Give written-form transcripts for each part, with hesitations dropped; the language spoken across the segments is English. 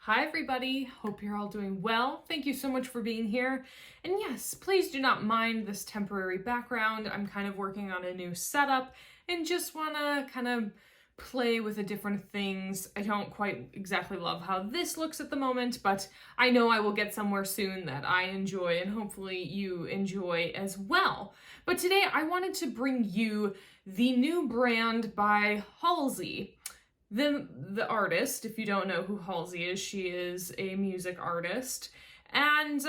Hi everybody, hope you're all doing well. Thank you so much for being here. And yes, please do not mind this temporary background. I'm kind of working on a new setup and just want to kind of play with the different things. I don't quite exactly love how this looks at the moment, but I know I will get somewhere soon that I enjoy and hopefully you enjoy as well. But today I wanted to bring you the new brand by Halsey. The artist, if you don't know who Halsey is, she is a music artist, and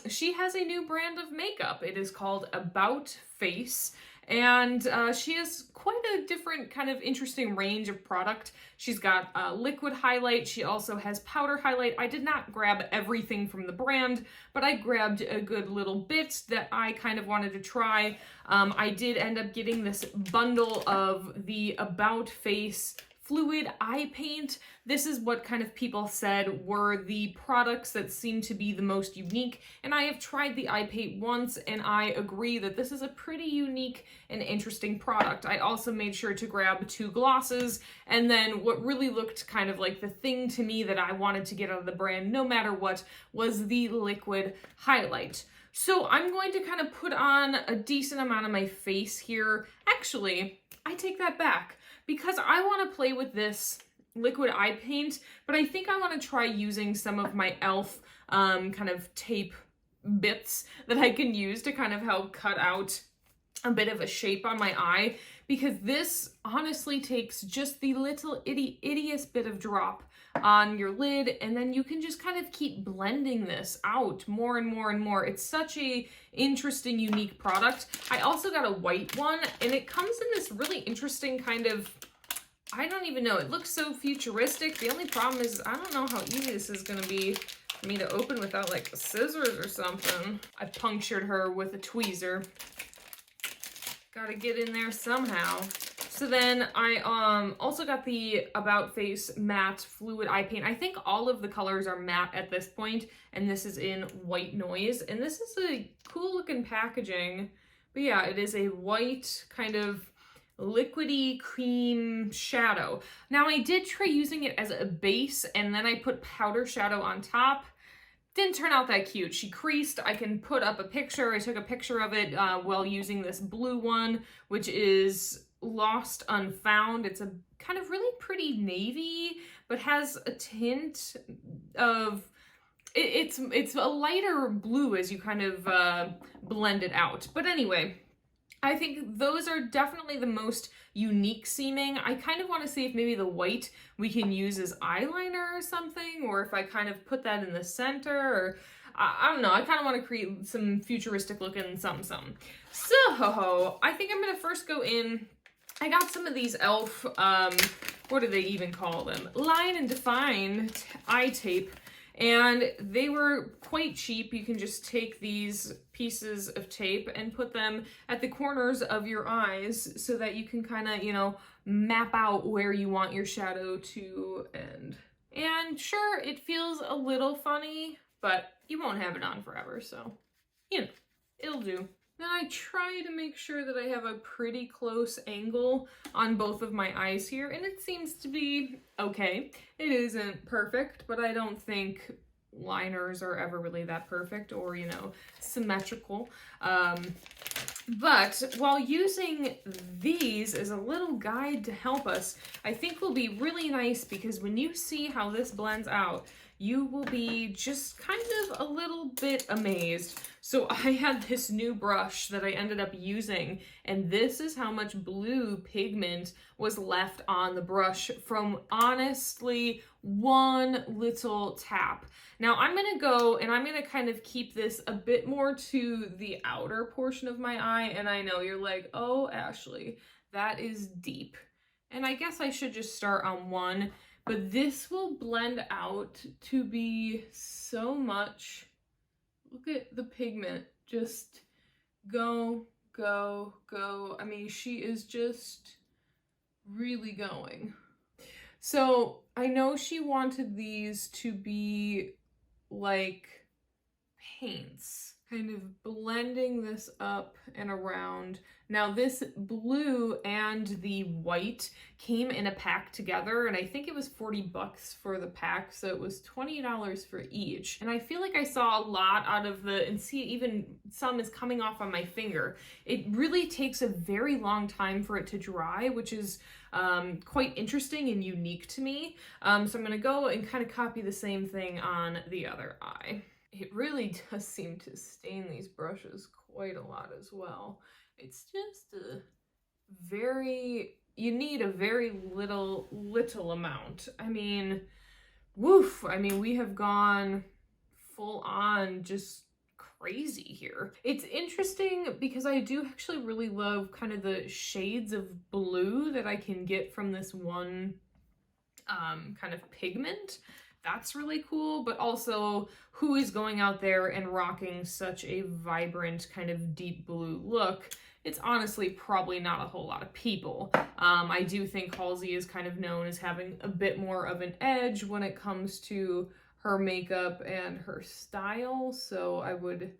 she has a new brand of makeup. It is called About Face, and she has quite a different kind of interesting range of product. She's got liquid highlight. She also has powder highlight. I did not grab everything from the brand, but I grabbed a good little bit that I kind of wanted to try. I did end up getting this bundle of the About Face fluid eye paint. This is what kind of people said were the products that seem to be the most unique, and I have tried the eye paint once and I agree that this is a pretty unique and interesting product. I also made sure to grab 2 glosses, and then what really looked kind of like the thing to me that I wanted to get out of the brand no matter what was the liquid highlight. So I'm going to kind of put on a decent amount of my face here. Actually, I take that back, because I want to play with this liquid eye paint, but I think I want to try using some of my e.l.f. Kind of tape bits that I can use to kind of help cut out a bit of a shape on my eye, because this honestly takes just the little ittiest bit of drop on your lid, and then you can just kind of keep blending this out more and more and more. It's such a interesting, unique product. I also got a white one, and it comes in this really interesting kind of, I don't even know, it looks so futuristic. The only problem is I don't know how easy this is going to be for me to open without like scissors or something. I punctured her with a tweezer. Gotta get in there somehow. So then I also got the About Face matte fluid eye paint. I think all of the colors are matte at this point, and this is in white noise. And this is a cool looking packaging. But yeah, it is a white kind of liquidy cream shadow. Now I did try using it as a base, and then I put powder shadow on top. Didn't turn out that cute. She creased. I can put up a picture. I took a picture of it while using this blue one, which is Lost Unfound. It's a kind of really pretty navy, but has a tint of, it's a lighter blue as you kind of blend it out. But anyway, I think those are definitely the most unique seeming. I kind of want to see if maybe the white we can use as eyeliner or something, or if I kind of put that in the center, or I don't know. I kind of want to create some futuristic looking something. So I think I'm going to first go in. I got some of these e.l.f. What do they even call them? Line and Define eye tape. And they were quite cheap. You can just take these pieces of tape and put them at the corners of your eyes so that you can kind of, you know, map out where you want your shadow to end. And sure, it feels a little funny, but you won't have it on forever, so, you know, it'll do. Then I try to make sure that I have a pretty close angle on both of my eyes here, and it seems to be okay. It isn't perfect, but I don't think liners are ever really that perfect or, you know, symmetrical. But while using these as a little guide to help us, I think will be really nice, because when you see how this blends out, you will be just kind of a little bit amazed. So I had this new brush that I ended up using, and this is how much blue pigment was left on the brush from honestly one little tap. Now I'm gonna go and I'm gonna kind of keep this a bit more to the outer portion of my eye, and I know you're like, oh, Ashley, that is deep. And I guess I should just start on one. But this will blend out to be so much. Look at the pigment. Just go, go, go. I mean, she is just really going. So I know she wanted these to be like paints. kind of blending this up and around. Now this blue and the white came in a pack together, and I think it was 40 bucks for the pack, so it was $20 for each. And I feel like I saw a lot out of the, and see even some is coming off on my finger. It really takes a very long time for it to dry, which is quite interesting and unique to me. So I'm gonna go and kind of copy the same thing on the other eye. It really does seem to stain these brushes quite a lot as well. It's just a very, you need a very little amount. I mean, woof, I mean, we have gone full on just crazy here. It's interesting because I do actually really love kind of the shades of blue that I can get from this one kind of pigment. That's really cool, but also who is going out there and rocking such a vibrant kind of deep blue look? It's honestly probably not a whole lot of people. I do think Halsey is kind of known as having a bit more of an edge when it comes to her makeup and her style, so I would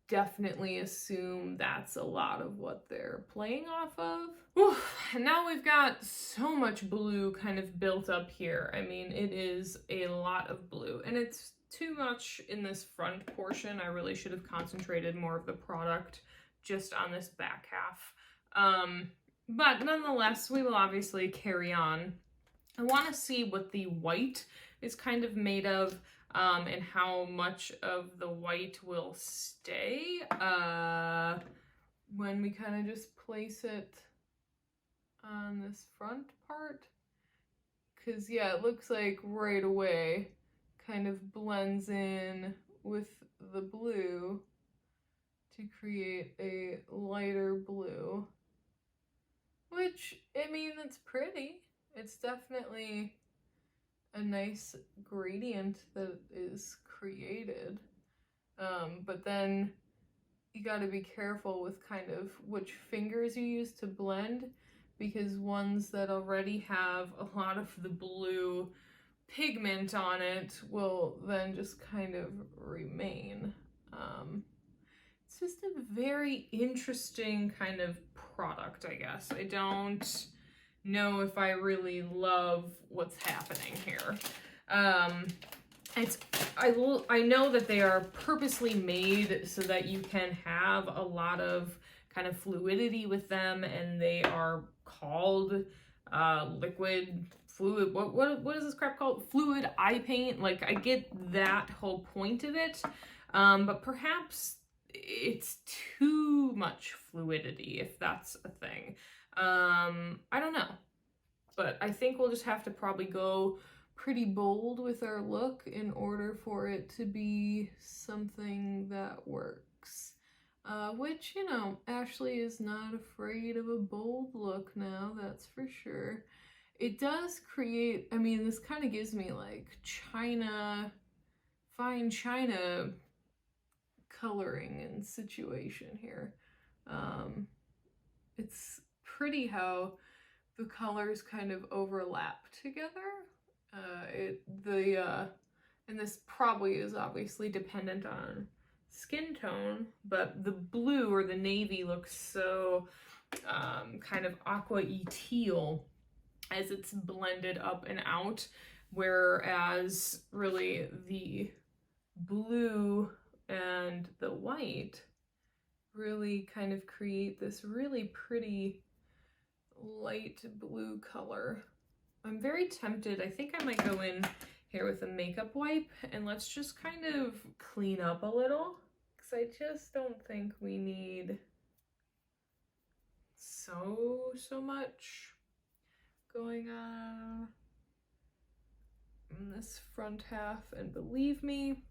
definitely assume that's a lot of what they're playing off of. Oof, and now we've got so much blue kind of built up here. I mean, it is a lot of blue, and it's too much in this front portion. I really should have concentrated more of the product just on this back half. But nonetheless, we will obviously carry on. I want to see what the white is kind of made of, and how much of the white will stay when we kind of just place it on this front part. Because yeah, it looks like right away kind of blends in with the blue to create a lighter blue, which, I mean, it's pretty. It's definitely a nice gradient that is created, but then you got to be careful with kind of which fingers you use to blend, because ones that already have a lot of the blue pigment on it will then just kind of remain. It's just a very interesting kind of product, I guess. I don't know if I really love what's happening here. I know that they are purposely made so that you can have a lot of kind of fluidity with them, and they are called liquid fluid, what is this crap called? Fluid eye paint. Like, I get that whole point of it, but perhaps it's too much fluidity, if that's a thing. I don't know, but I think we'll just have to probably go pretty bold with our look in order for it to be something that works. Which, you know, Ashley is not afraid of a bold look now, that's for sure. It does create, I mean, this kind of gives me like china, fine china coloring and situation here. It's pretty how the colors kind of overlap together. And this probably is obviously dependent on skin tone, but the blue or the navy looks so kind of aqua-y teal as it's blended up and out, whereas really the blue and the white really kind of create this really pretty light blue color. I'm very tempted. I think I might go in here with a makeup wipe and let's just kind of clean up a little, because I just don't think we need so much going on in this front half. And believe me,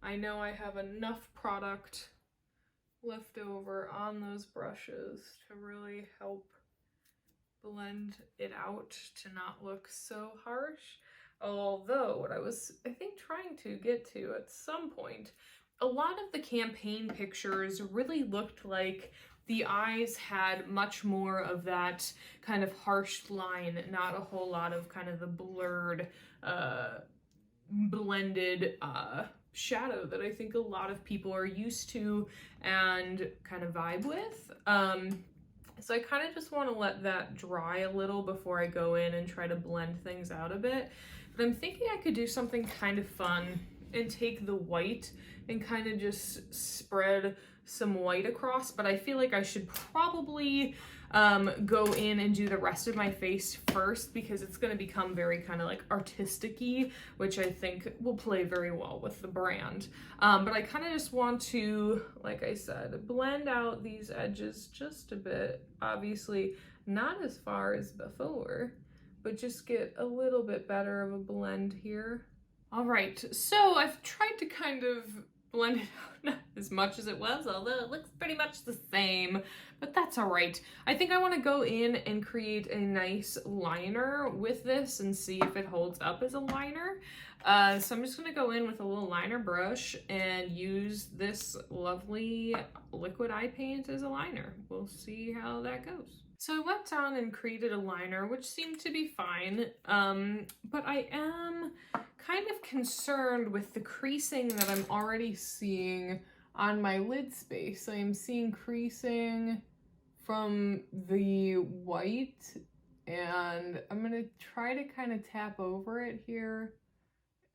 I know I have enough product left over on those brushes to really help blend it out to not look so harsh. Although what I was, I think, trying to get to at some point, a lot of the campaign pictures really looked like the eyes had much more of that kind of harsh line, not a whole lot of kind of the blurred, blended shadow that I think a lot of people are used to and kind of vibe with. So I kind of just want to let that dry a little before I go in and try to blend things out a bit. But I'm thinking I could do something kind of fun and take the white and kind of just spread some white across, but I feel like I should probably go in and do the rest of my face first because it's going to become very kind of like artistic-y, which I think will play very well with the brand. But I kind of just want to, like I said, blend out these edges just a bit. Obviously not as far as before, but just get a little bit better of a blend here. All right, so I've tried to kind of blend it out, not as much as it was, although it looks pretty much the same, but that's all right. I think I want to go in and create a nice liner with this and see if it holds up as a liner. So I'm just going to go in with a little liner brush and use this lovely liquid eye paint as a liner. We'll see how that goes. So I went down and created a liner, which seemed to be fine, but I am kind of concerned with the creasing that I'm already seeing on my lid space. I am seeing creasing from the white, and I'm gonna try to kind of tap over it here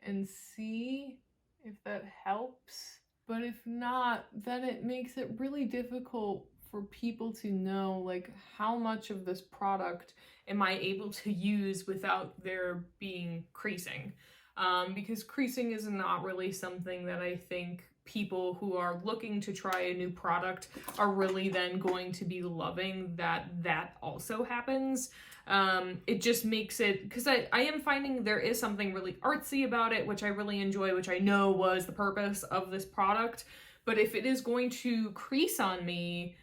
and see if that helps. But if not, then it makes it really difficult for people to know like how much of this product am I able to use without there being creasing. Because creasing is not really something that I think people who are looking to try a new product are really then going to be loving that also happens. It just makes it, because I am finding there is something really artsy about it, which I really enjoy, which I know was the purpose of this product. But if it is going to crease on me,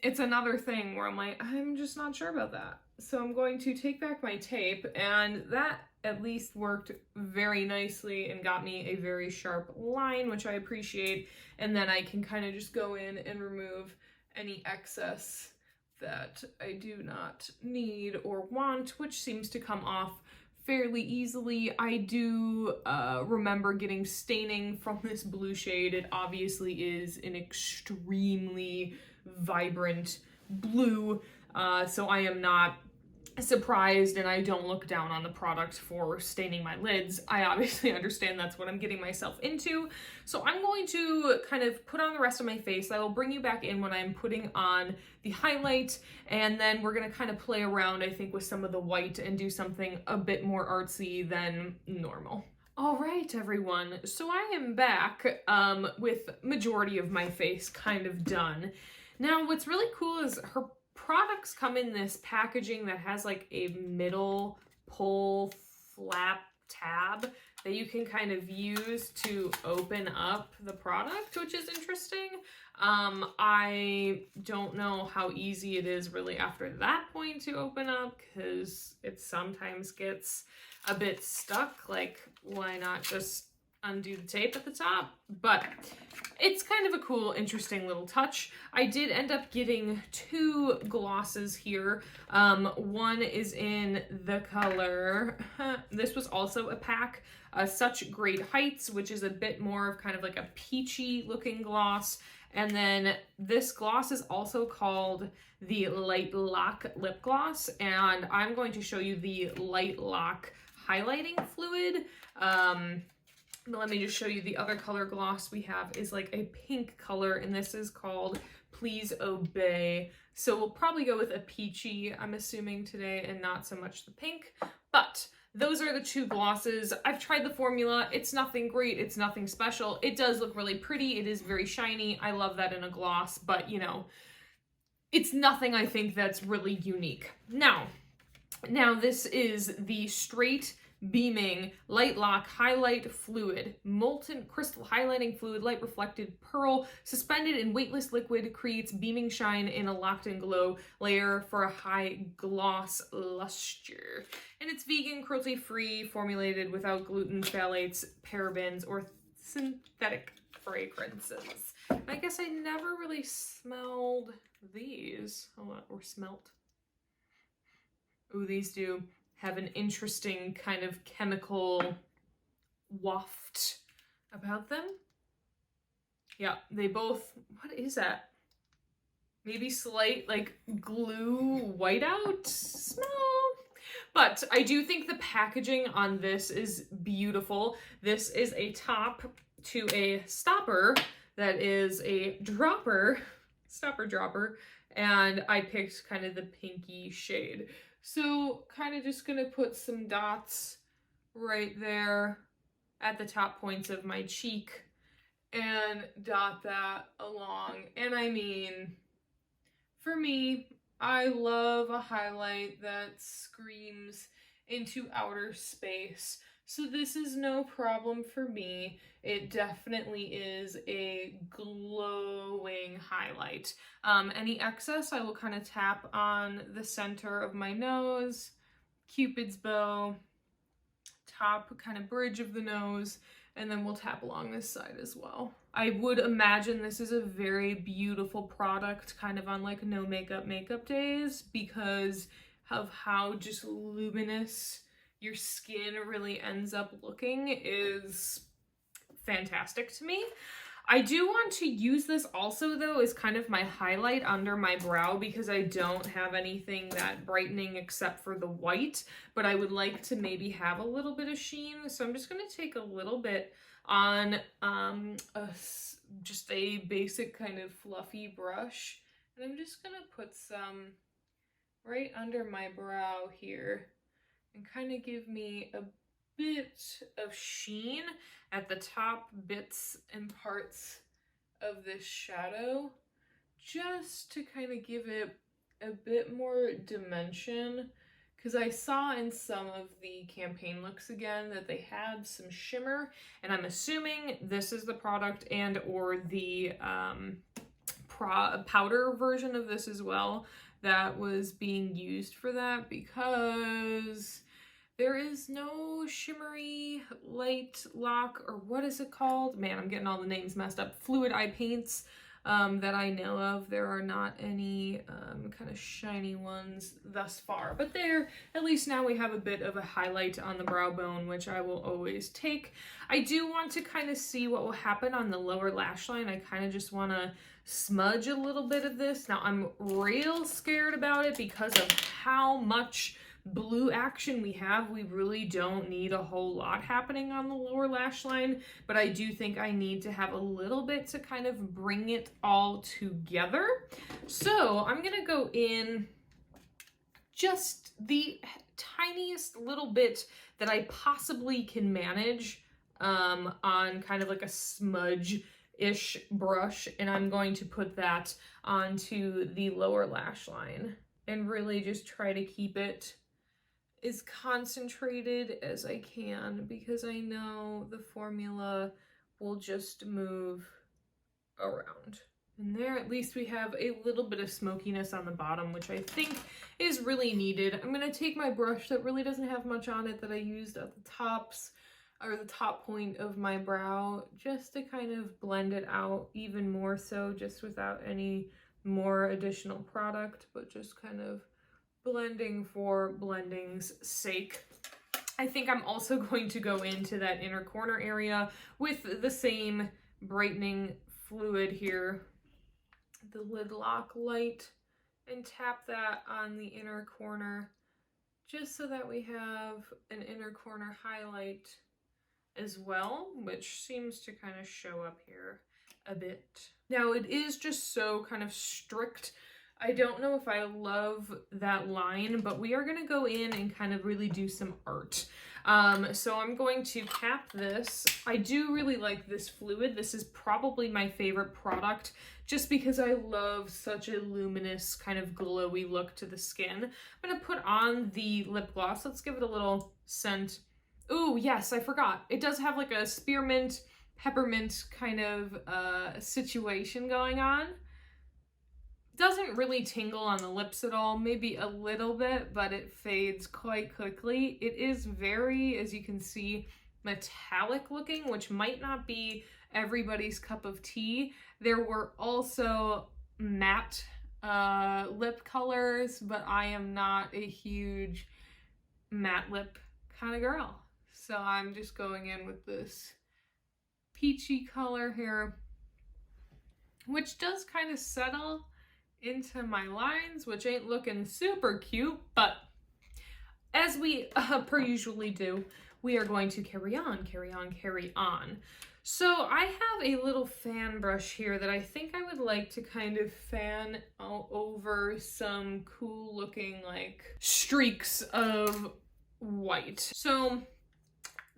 it's another thing where I'm like, I'm just not sure about that. So I'm going to take back my tape, and that at least worked very nicely and got me a very sharp line, which I appreciate. And then I can kind of just go in and remove any excess that I do not need or want, which seems to come off fairly easily. I do remember getting staining from this blue shade. It obviously is an extremely vibrant blue, so I am not surprised, and I don't look down on the product for staining my lids. I obviously understand that's what I'm getting myself into. So I'm going to kind of put on the rest of my face. I will bring you back in when I'm putting on the highlight, and then we're gonna kind of play around, I think, with some of the white and do something a bit more artsy than normal. All right, everyone. So I am back with majority of my face kind of done. Now, what's really cool is her products come in this packaging that has like a middle pull flap tab that you can kind of use to open up the product, which is interesting. I don't know how easy it is really after that point to open up, because it sometimes gets a bit stuck. Like, why not just undo the tape at the top? But it's kind of a cool, interesting little touch. I did end up getting two glosses here. One is in the color, this was also a pack, Such Great Heights, which is a bit more of kind of like a peachy looking gloss. And then this gloss is also called the Light Lock Lip Gloss, and I'm going to show you the Light Lock highlighting fluid. Let me just show you the other color gloss we have is like a pink color, and this is called Please Obey. So we'll probably go with a peachy, I'm assuming, today, and not so much the pink. But those are the two glosses. I've tried the formula. It's nothing great. It's nothing special. It does look really pretty. It is very shiny. I love that in a gloss, but you know, it's nothing I think that's really unique. Now this is the Straight Beaming Light Lock Highlight Fluid. Molten crystal highlighting fluid, light reflected pearl, suspended in weightless liquid, creates beaming shine in a locked-in glow layer for a high gloss luster. And it's vegan, cruelty-free, formulated without gluten, phthalates, parabens, or synthetic fragrances. I guess I never really smelled these. Or smelt. Ooh, these do have an interesting kind of chemical waft about them. Yeah, they both, what is that? Maybe slight like glue whiteout smell. But I do think the packaging on this is beautiful. This is a top to a stopper that is a dropper, stopper dropper, and I picked kind of the pinky shade. So kind of just gonna put some dots right there at the top points of my cheek and dot that along. And I mean, for me, I love a highlight that screams into outer space. So this is no problem for me. It definitely is a glowing highlight. Any excess, I will kind of tap on the center of my nose, Cupid's bow, top kind of bridge of the nose, and then we'll tap along this side as well. I would imagine this is a very beautiful product kind of on like no makeup days because of how just luminous your skin really ends up looking is fantastic to me. I do want to use this also though as kind of my highlight under my brow because I don't have anything that brightening except for the white, but I would like to maybe have a little bit of sheen. So I'm just going to take a little bit on just a basic kind of fluffy brush, and I'm just going to put some right under my brow here and kind of give me a bit of sheen at the top bits and parts of this shadow, just to kind of give it a bit more dimension, because I saw in some of the campaign looks again that they had some shimmer, and I'm assuming this is the product and or the powder version of this as well that was being used for that, because there is no shimmery light lock, or what is it called? Man, I'm getting all the names messed up. Fluid eye paints that I know of. There are not any kind of shiny ones thus far, but there, at least now we have a bit of a highlight on the brow bone, which I will always take. I do want to kind of see what will happen on the lower lash line. I kind of just want to smudge a little bit of this. Now I'm real scared about it because of how much blue action we have. We really don't need a whole lot happening on the lower lash line, but I do think I need to have a little bit to kind of bring it all together. So I'm gonna go in just the tiniest little bit that I possibly can manage on kind of like a smudge-ish brush, and I'm going to put that onto the lower lash line and really just try to keep it as concentrated as I can, because I know the formula will just move around. And there, at least we have a little bit of smokiness on the bottom, which I think is really needed. I'm gonna take my brush that really doesn't have much on it that I used at the tops, or the top point of my brow, just to kind of blend it out even more so, just without any more additional product, but just kind of blending for blending's sake. I think I'm also going to go into that inner corner area with the same brightening fluid here, the lid lock light, and tap that on the inner corner, just so that we have an inner corner highlight as well, which seems to kind of show up here a bit. Now it is just so kind of strict. I don't know if I love that line, but we are going to go in and kind of really do some art. So I'm going to tap this. I do really like this fluid. This is probably my favorite product just because I love such a luminous kind of glowy look to the skin. I'm going to put on the lip gloss. Let's give it a little scent. Ooh, yes, I forgot. It does have like a spearmint, peppermint kind of situation going on. Doesn't really tingle on the lips at all, maybe a little bit, but it fades quite quickly. It is very, as you can see, metallic looking, which might not be everybody's cup of tea. There were also matte lip colors, but I am not a huge matte lip kind of girl. So I'm just going in with this peachy color here, which does kind of settle into my lines, which ain't looking super cute, but as we per usually do, we are going to carry on. So I have a little fan brush here that I think I would like to kind of fan over some cool looking like streaks of white. So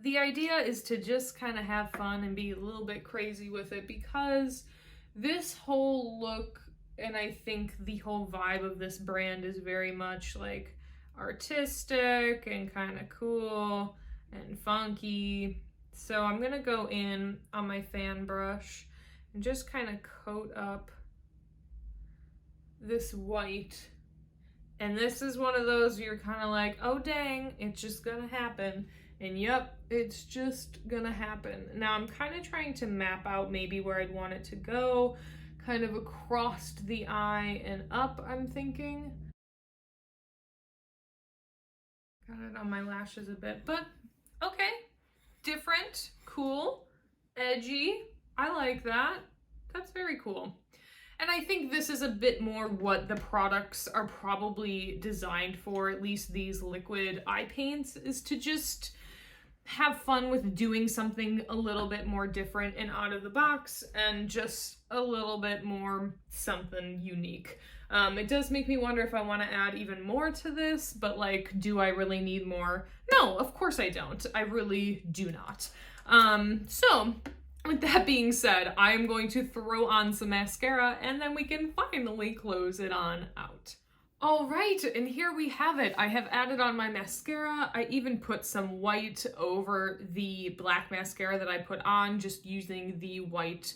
the idea is to just kind of have fun and be a little bit crazy with it, because this whole look, and I think the whole vibe of this brand, is very much like artistic and kind of cool and funky. So I'm gonna go in on my fan brush and just kind of coat up this white. And this is one of those you're kind of like, oh dang, it's just gonna happen. And yep, it's just gonna happen. Now I'm kind of trying to map out maybe where I'd want it to go, kind of across the eye and up, I'm thinking. Got it on my lashes a bit, but okay. Different, cool, edgy. I like that. That's very cool. And I think this is a bit more what the products are probably designed for, at least these liquid eye paints, is to just have fun with doing something a little bit more different and out of the box, and just a little bit more something unique. It does make me wonder if I want to add even more to this, but like, do I really need more? No, of course I don't. I really do not. So with that being said, I'm going to throw on some mascara and then we can finally close it on out. All right, and here we have it. I have added on my mascara. I even put some white over the black mascara that I put on, just using the white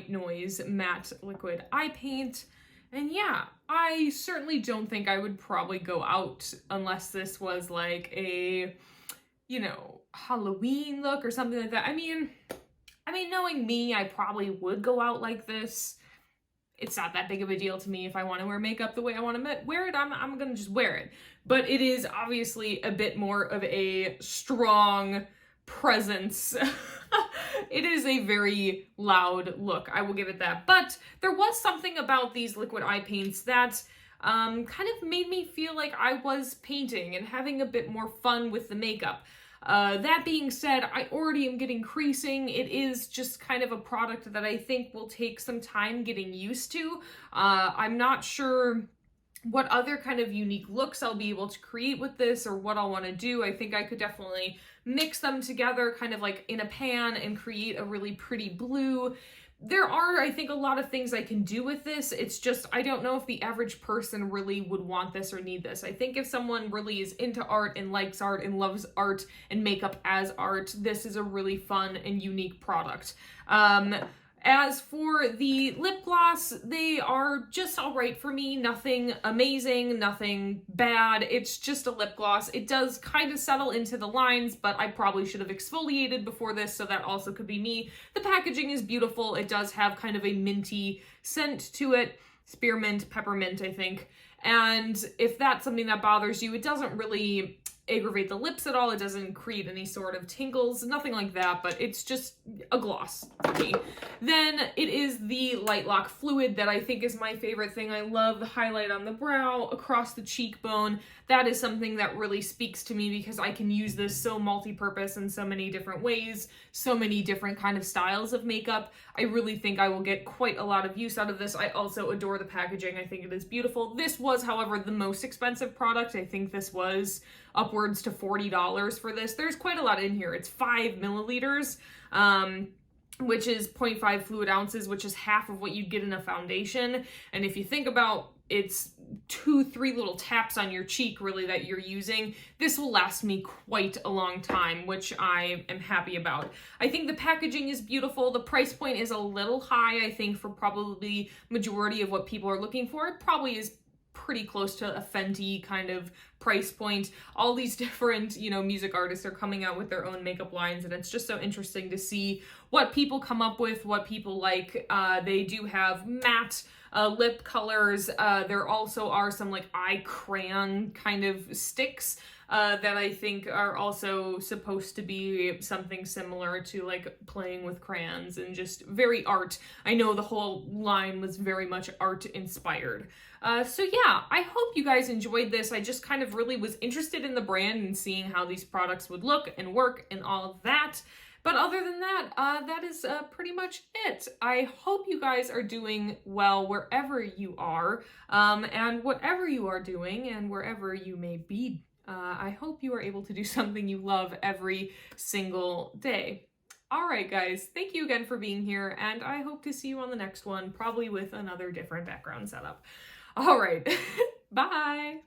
Noise matte liquid eye paint. And yeah, I certainly don't think I would probably go out unless this was like a, you know, Halloween look or something like that. I mean, knowing me, I probably would go out like this. It's not that big of a deal to me. If I want to wear makeup the way I want to wear it, I'm gonna just wear it. But it is obviously a bit more of a strong presence. It is a very loud look, I will give it that. But there was something about these liquid eye paints that kind of made me feel like I was painting and having a bit more fun with the makeup. That being said, I already am getting creasing. It is just kind of a product that I think will take some time getting used to. I'm not sure what other kind of unique looks I'll be able to create with this or what I'll want to do. I think I could definitely mix them together kind of like in a pan and create a really pretty blue. There are, I think, a lot of things I can do with this. It's just, I don't know if the average person really would want this or need this. I think if someone really is into art and likes art and loves art and makeup as art, this is a really fun and unique product. As for the lip gloss, they are just all right for me. Nothing amazing, nothing bad. It's just a lip gloss. It does kind of settle into the lines, but I probably should have exfoliated before this, so that also could be me. The packaging is beautiful. It does have kind of a minty scent to it. Spearmint, peppermint, I think. And if that's something that bothers you, it doesn't really aggravate the lips at all. It doesn't create any sort of tingles, nothing like that, but it's just a gloss for me. Then it is the Light Lock Fluid that I think is my favorite thing. I love the highlight on the brow, across the cheekbone. That is something that really speaks to me because I can use this so multi-purpose in so many different ways, so many different kind of styles of makeup. I really think I will get quite a lot of use out of this. I also adore the packaging. I think it is beautiful. This was, however, the most expensive product. I think this was upwards to $40 for this. There's quite a lot in here. It's 5 milliliters, which is 0.5 fluid ounces, which is half of what you'd get in a foundation. And if you think about it's 2-3 little taps on your cheek really that you're using, this will last me quite a long time, which I am happy about. I think the packaging is beautiful. The price point is a little high, I think, for probably majority of what people are looking for. It probably is pretty close to a Fenty kind of price point. All these different, you know, music artists are coming out with their own makeup lines, and it's just so interesting to see what people come up with, what people like. They do have matte lip colors. There also are some like eye crayon kind of sticks. that I think are also supposed to be something similar to like playing with crayons and just very art. I know the whole line was very much art inspired. So yeah, I hope you guys enjoyed this. I just kind of really was interested in the brand and seeing how these products would look and work and all of that. But other than that, that is pretty much it. I hope you guys are doing well wherever you are, and whatever you are doing and wherever you may be. I hope you are able to do something you love every single day. All right, guys, thank you again for being here, and I hope to see you on the next one, probably with another different background setup. All right, bye.